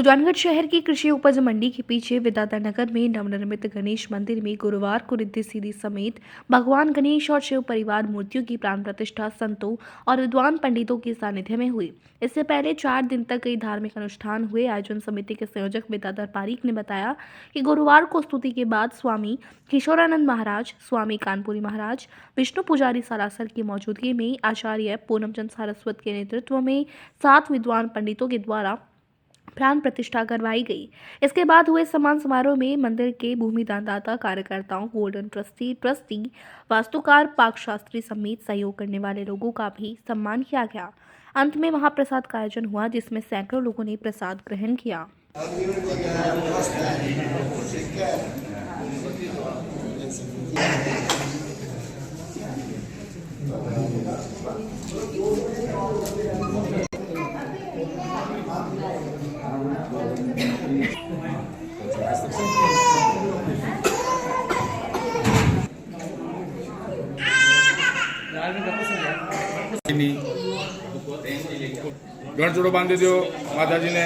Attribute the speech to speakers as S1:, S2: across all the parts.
S1: सुजानगढ़ शहर की कृषि उपज मंडी के पीछे विद्याधर नगर में नवनिर्मित गणेश मंदिर में गुरुवार को रिद्धि सिद्धि समेत भगवान गणेश और शिव परिवार मूर्तियों की प्राण प्रतिष्ठा संतों और विद्वान पंडितों के सानिध्य में हुई। इससे पहले 4 दिन तक कई धार्मिक अनुष्ठान हुए। आयोजन समिति के संयोजक विद्याधर पारीक ने बताया कि गुरुवार को स्तुति के बाद स्वामी किशोरानंद महाराज, स्वामी कानपुरी महाराज, विष्णु पुजारी सालासर की मौजूदगी में आचार्य पूनमचंद सारस्वत के नेतृत्व में 7 विद्वान पंडितों के द्वारा प्राण प्रतिष्ठा करवाई गई। इसके बाद हुए सम्मान समारोह में मंदिर के भूमि दानदाता, कार्यकर्ताओं, गोल्डन ट्रस्टी, वास्तुकार, पाक शास्त्री समेत सहयोग करने वाले लोगों का भी सम्मान किया गया। अंत में महाप्रसाद का आयोजन हुआ, जिसमें सैकड़ों लोगों ने प्रसाद ग्रहण किया।
S2: गण जोड़ो बांध दो माता जी ने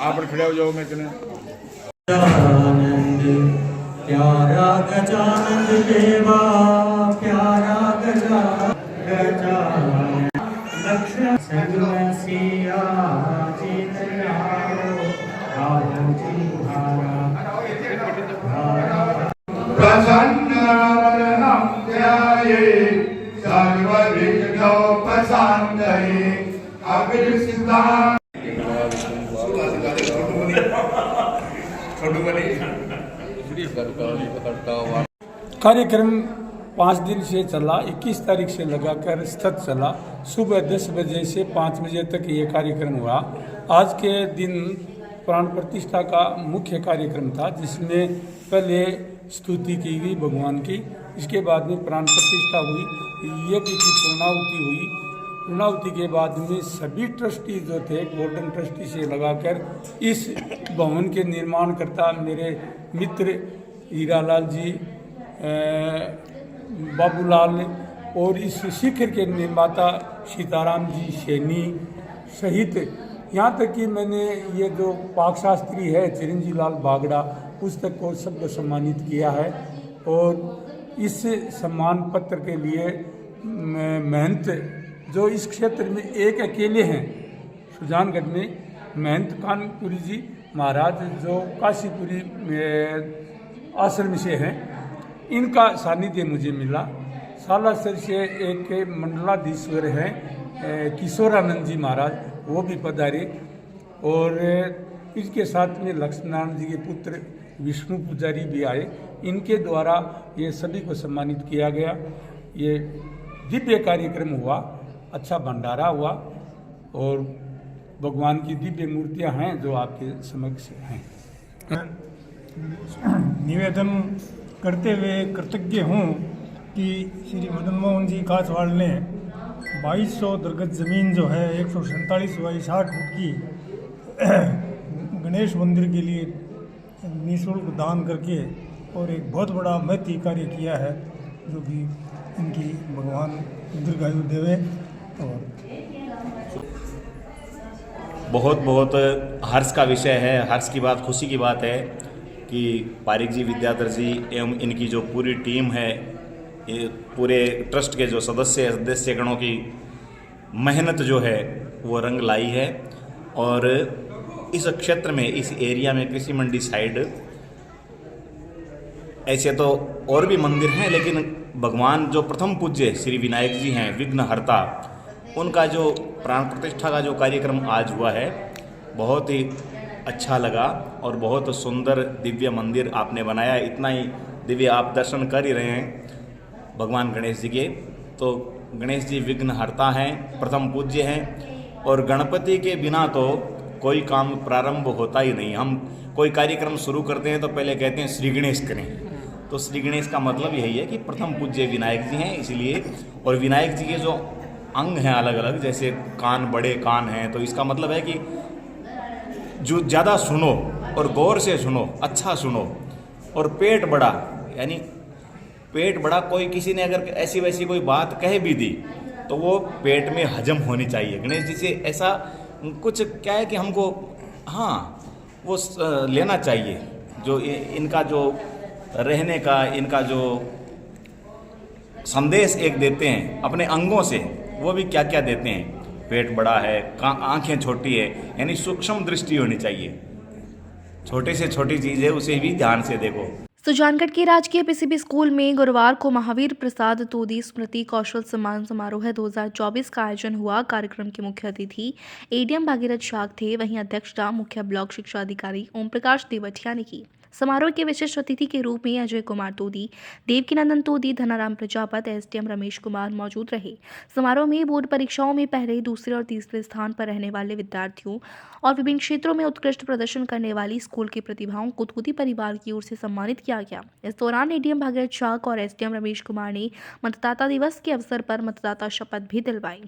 S2: आप खड़े हो जाओ। मैं चले
S3: प्यारा गजानन देवा, प्यारा गजानन लक्ष्मण संग सिया जीत आओ जिहारा
S4: प्रसन्न वदनं ध्याये सर्वविघ्नोपशान्तये अभिलषितां
S5: कार्यक्रम 5 दिन से चला। 21 तारीख से लगाकर सतत चला। सुबह 10 बजे से 5 बजे तक ये कार्यक्रम हुआ। आज के दिन प्राण प्रतिष्ठा का मुख्य कार्यक्रम था, जिसमें पहले स्तुति की गई भगवान की, इसके बाद में प्राण प्रतिष्ठा हुई, यज्ञ की पूर्णाहुति हुई। पूर्णाहुति के बाद में सभी ट्रस्टी जो थे, गोल्डन ट्रस्टी से लगाकर इस भवन के निर्माण करता मेरे मित्र हीरालाल जी, बाबूलाल और इस शिखर के निर्माता सीताराम जी सैनी सहित, यहाँ तक कि मैंने ये जो पाक शास्त्री है चिरंजी लाल बागड़ा, उस तक को सबको सम्मानित किया है। और इस सम्मान पत्र के लिए महंत जो इस क्षेत्र में एक अकेले हैं सुजानगढ़ में, महंत कानपुरी जी महाराज जो काशीपुरी आश्रम से हैं, इनका सानिध्य मुझे मिला। सालासर से एक मंडलाधीश्वर हैं किशोरानंद जी महाराज, वो भी पधारे। और इसके साथ में लक्ष्मीनारायण जी के पुत्र विष्णु पुजारी भी आए। इनके द्वारा ये सभी को सम्मानित किया गया। ये दिव्य कार्यक्रम हुआ, अच्छा भंडारा हुआ और भगवान की दिव्य मूर्तियां हैं जो आपके समक्ष हैं।
S6: निवेदन करते हुए कृतज्ञ हूँ कि श्री मदन मोहन जी कासवाड़ ने 2200 दरगज ज़मीन जो है 147 बाई 60 फुट की गणेश मंदिर के लिए निःशुल्क दान करके और एक बहुत बड़ा महती कार्य किया है, जो कि इनकी भगवान दीर्घायु देवे। और
S7: बहुत बहुत हर्ष का विषय है, हर्ष की बात, खुशी की बात है कि पारिक जी, विद्याधर जी एवं इनकी जो पूरी टीम है, ये पूरे ट्रस्ट के जो सदस्य गणों की मेहनत जो है वो रंग लाई है। और इस क्षेत्र में, इस एरिया में, कृषि मंडी साइड ऐसे तो और भी मंदिर हैं, लेकिन भगवान जो प्रथम पूज्य श्री विनायक जी हैं, विघ्नहर्ता, उनका जो प्राण प्रतिष्ठा का जो कार्यक्रम आज हुआ है, बहुत ही अच्छा लगा। और बहुत सुंदर दिव्य मंदिर आपने बनाया। इतना ही दिव्य आप दर्शन कर ही रहे हैं भगवान गणेश जी के। तो गणेश जी विघ्नहर्ता हैं, प्रथम पूज्य हैं, और गणपति के बिना तो कोई काम प्रारंभ होता ही नहीं। हम कोई कार्यक्रम शुरू करते हैं तो पहले कहते हैं श्री गणेश करें, तो श्री गणेश का मतलब यही है कि प्रथम पूज्य विनायक जी हैं, इसलिए। और विनायक जी के जो अंग हैं अलग अलग, जैसे कान, बड़े कान हैं, तो इसका मतलब है कि जो ज़्यादा सुनो और गौर से सुनो, अच्छा सुनो। और पेट बड़ा, यानी पेट बड़ा, कोई किसी ने अगर ऐसी वैसी कोई बात कह भी दी तो वो पेट में हजम होनी चाहिए। गणेश जी से ऐसा कुछ क्या है कि हमको, हाँ, वो लेना चाहिए। जो इनका जो रहने का, इनका जो संदेश एक देते हैं अपने अंगों से, वो भी क्या क्या देते हैं। पेट बड़ा है, आंखें छोटी है, यानी सूक्ष्म दृष्टि होनी चाहिए। छोटे से छोटी चीज़ है, उसे भी ध्यान से देखो।
S1: सुजानगढ़ के राजकीय पीसीबी स्कूल में गुरुवार को महावीर प्रसाद तोदी स्मृति कौशल सम्मान समारोह 2024 का आयोजन हुआ। कार्यक्रम के मुख्य अतिथि एडीएम भागीरथ शाग थे। वहीं अध्यक्षता मुख्य ब्लॉक शिक्षा अधिकारी ओम प्रकाश देवटिया ने की। समारोह के विशिष्ट अतिथि के रूप में अजय कुमार तोदी, देवकीनंदन तोदी, धनाराम प्रजापति, एसडीएम रमेश कुमार मौजूद रहे। समारोह में बोर्ड परीक्षाओं में पहले, दूसरे और तीसरे स्थान पर रहने वाले विद्यार्थियों और विभिन्न क्षेत्रों में उत्कृष्ट प्रदर्शन करने वाली स्कूल की प्रतिभाओं को तोदी परिवार की ओर से सम्मानित किया गया। इस दौरान एडीएम भागीरथ शाग और एसडीएम रमेश कुमार ने मतदाता दिवस के अवसर पर मतदाता शपथ भी दिलवाई।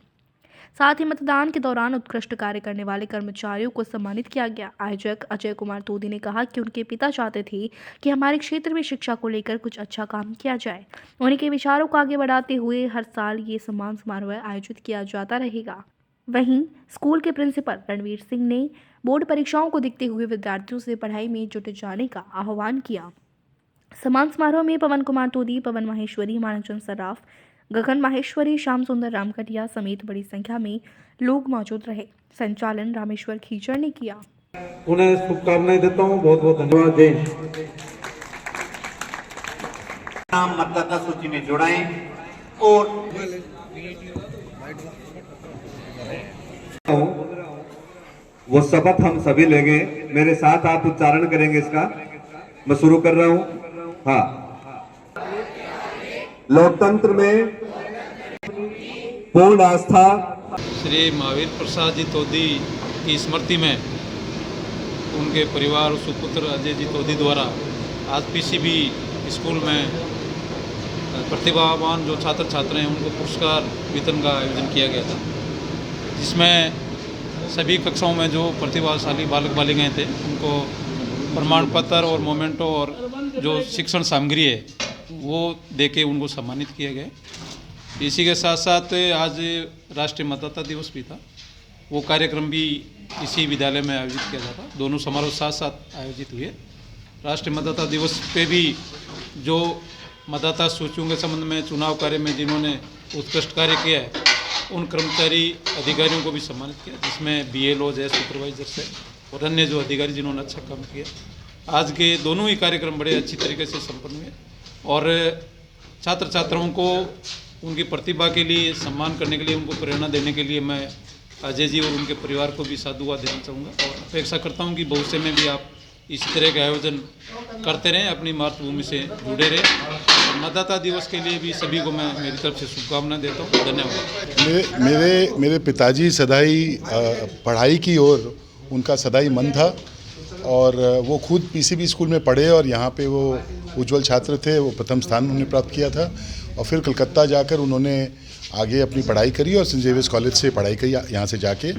S1: साथ ही मतदान के दौरान उत्कृष्ट कार्य करने वाले कर्मचारियों को सम्मानित किया गया। आयोजक अजय कुमार तोदी ने कहा कि उनके पिता चाहते थे कि हमारे क्षेत्र में शिक्षा को लेकर कुछ अच्छा काम किया जाए। उनके विचारों को आगे बढ़ाते हुए हर साल ये सम्मान समारोह आयोजित किया जाता रहेगा। वहीं स्कूल के प्रिंसिपल रणवीर सिंह ने बोर्ड परीक्षाओं को देखते हुए विद्यार्थियों से पढ़ाई में जुट जाने का आह्वान किया। सम्मान समारोह में पवन कुमार तोदी, पवन माहेश्वरी, मानचंद सर्राफ, गगन माहेश्वरी, श्याम सुंदर रामकटिया समेत बड़ी संख्या में लोग मौजूद रहे। संचालन रामेश्वर खीचड़ ने किया।
S8: उन्हें शुभकामनाएं देता हूँ। बहुत बहुत धन्यवाद। जय हिंद।
S9: नाम मतदाता सूची में जुड़ाएं और
S8: वो शपथ हम सभी लेंगे। मेरे साथ आप उच्चारण करेंगे इसका। मैं शुरू कर रहा हूँ। हाँ। लोकतंत्र में पूर्ण आस्था।
S10: श्री महावीर प्रसाद जी तोदी की स्मृति में उनके परिवार सुपुत्र अजय जी तोदी द्वारा आज पीसीबी स्कूल में प्रतिभावान जो छात्र छात्र हैं उनको पुरस्कार वितरण का आयोजन किया गया था, जिसमें सभी कक्षाओं में जो प्रतिभाशाली बालक बालिकाएं थे उनको प्रमाण पत्र और मोमेंटो और जो शिक्षण सामग्री है वो देके उनको सम्मानित किया गया। इसी के साथ साथ आज राष्ट्रीय मतदाता दिवस भी था, वो कार्यक्रम भी इसी विद्यालय में आयोजित किया जाता। दोनों समारोह साथ साथ आयोजित हुए। राष्ट्रीय मतदाता दिवस पे भी जो मतदाता सूचियों के संबंध में चुनाव कार्य में जिन्होंने उत्कृष्ट कार्य किया है उन कर्मचारी अधिकारियों को भी सम्मानित किया, जिसमें BLO है, सुपरवाइजर से और अन्य जो अधिकारी जिन्होंने अच्छा काम किया। आज के दोनों ही कार्यक्रम बड़े अच्छी तरीके से संपन्न हुए और छात्र छात्राओं को उनकी प्रतिभा के लिए सम्मान करने के लिए, उनको प्रेरणा देने के लिए मैं अजय जी और उनके परिवार को भी साधुवाद देना चाहूँगा और अपेक्षा करता हूँ कि भविष्य में भी आप इसी तरह के आयोजन करते रहें, अपनी मातृभूमि से जुड़े रहें। मतदाता दिवस के लिए भी सभी को मैं मेरी तरफ से शुभकामनाएं देता हूँ। धन्यवाद।
S11: मेरे पिताजी सदाई पढ़ाई की ओर उनका सदाई मन था और वो खुद पीसीबी स्कूल में पढ़े और यहाँ पे वो उज्जवल छात्र थे। वो प्रथम स्थान उन्होंने प्राप्त किया था और फिर कलकत्ता जाकर उन्होंने आगे अपनी पढ़ाई करी और सेंट जेवियर्स कॉलेज से पढ़ाई करी यहाँ से जाके,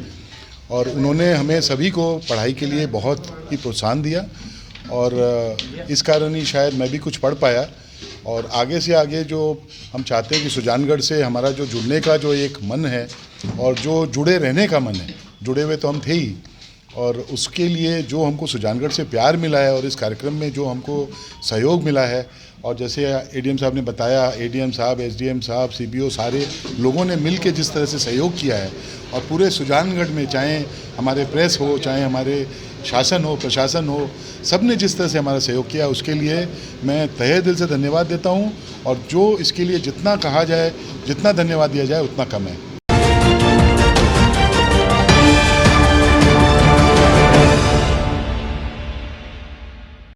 S11: और उन्होंने हमें सभी को पढ़ाई के लिए बहुत ही प्रोत्साहन दिया और इस कारण ही शायद मैं भी कुछ पढ़ पाया। और आगे से आगे जो हम चाहते हैं कि सुजानगढ़ से हमारा जो जुड़ने का जो एक मन है और जो जुड़े रहने का मन है, जुड़े हुए तो हम थे ही, और उसके लिए जो हमको सुजानगढ़ से प्यार मिला है और इस कार्यक्रम में जो हमको सहयोग मिला है, और जैसे एडीएम साहब ने बताया, एडीएम साहब, एसडीएम साहब, सीबीओ सारे लोगों ने मिल के जिस तरह से सहयोग किया है और पूरे सुजानगढ़ में चाहे हमारे प्रेस हो, चाहे हमारे शासन हो, प्रशासन हो, सब ने जिस तरह से हमारा सहयोग किया उसके लिए मैं तहे दिल से धन्यवाद देता हूँ। और जो इसके लिए जितना कहा जाए, जितना धन्यवाद दिया जाए उतना कम है।